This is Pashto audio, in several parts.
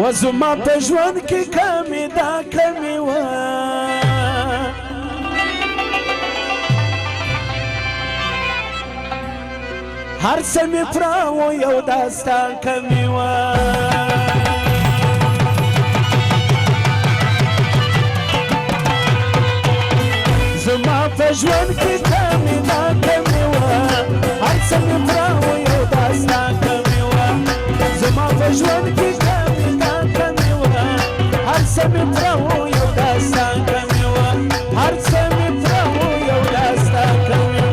وزما په ژوند کې کمی دا کمی و هر څه مې پراو یو داستان کمی و زما په ژوند کې کمی دا کمی و هر څه مې پراو یو داستان کمی و زما په ژوند کې کمی دا کمی و هر څه مې پراو یو داستان کمی و هر څه مې پراو یو داستان کمی و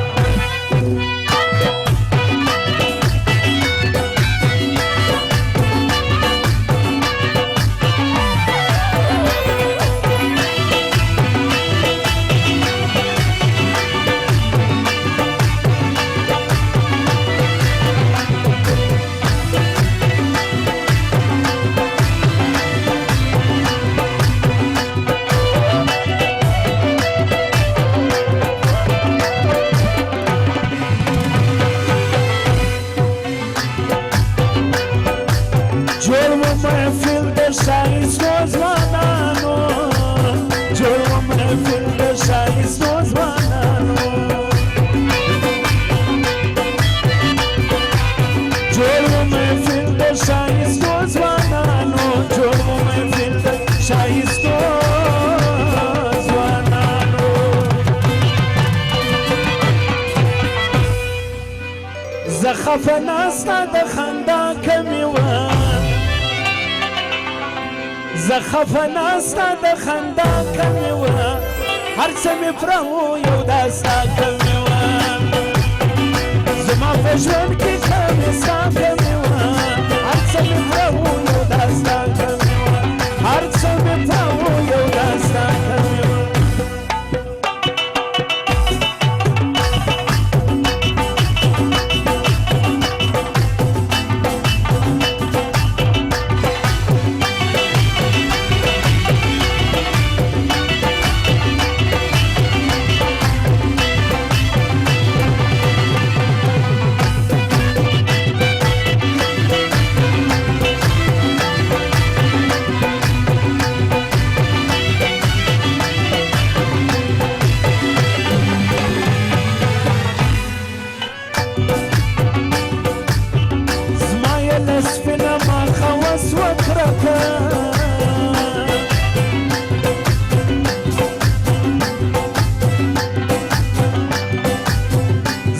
جوړ و محفل د ښایستو ځوانانو جوړ و محفل د ښایستو ځوانانو جوړ و محفل د ښایستو ځوانانو جوړ و محفل د ښایستو ځوانانو زه خفه ناسته د خندا کمې وه زه خفه ناسته د خندا کمې وه هر څه مې پراو یو داستا کمې وه زما په ژوند کې کمې ستا کمې وه هر څه مې پراو یو داستا کمې وه هر څه مې پراو یو داستا کمې وه سپینه ماخه وسوه کرکه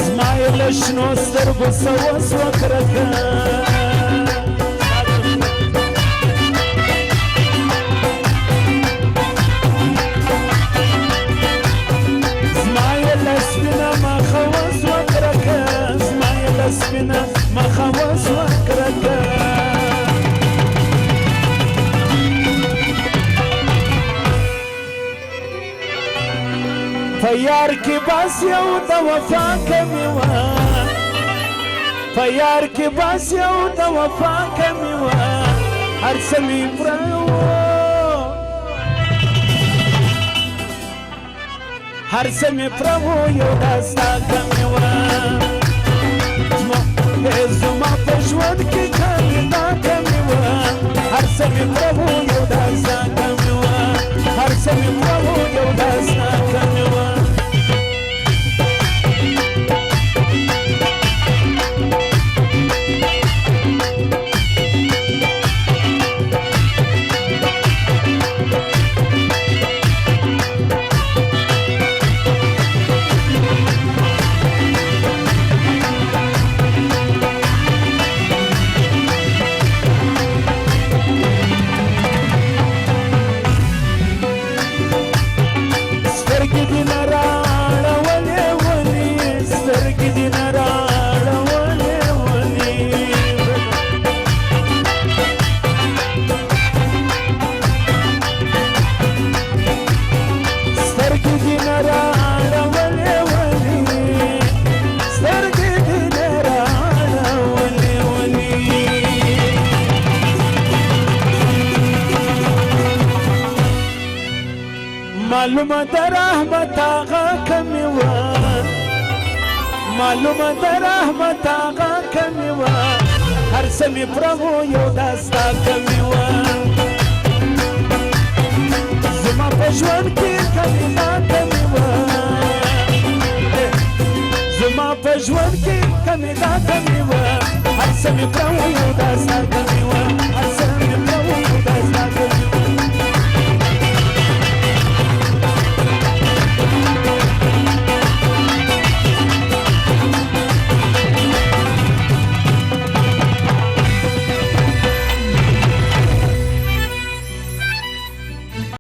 زما یې له شنو سترګو څه وسوه کرکه زما یې له سپینه ماخه وسوه کرکه زما یې له سپینه ماخه وسوه کرکه په یار کې بس یو د وفا کمې وه په یار کې بس یو د وفا کمې وه هر څه مې پراو هر څه مې پراو یو داستا کمې وه زما په ژوند کې کمې دا کمې وه هر څه مې پراو یو داستا کمې وه هر څه مې پراو یو داستا کمې وه معلومه د رحمت هغه کمې وه معلومه د رحمت هغه کمې وه هر څه مې پرهو یو دا ستا کمې وه په ژوند کې کمی دا کمی وه هر څه مې کړه و یو داستا کمی وه هر څه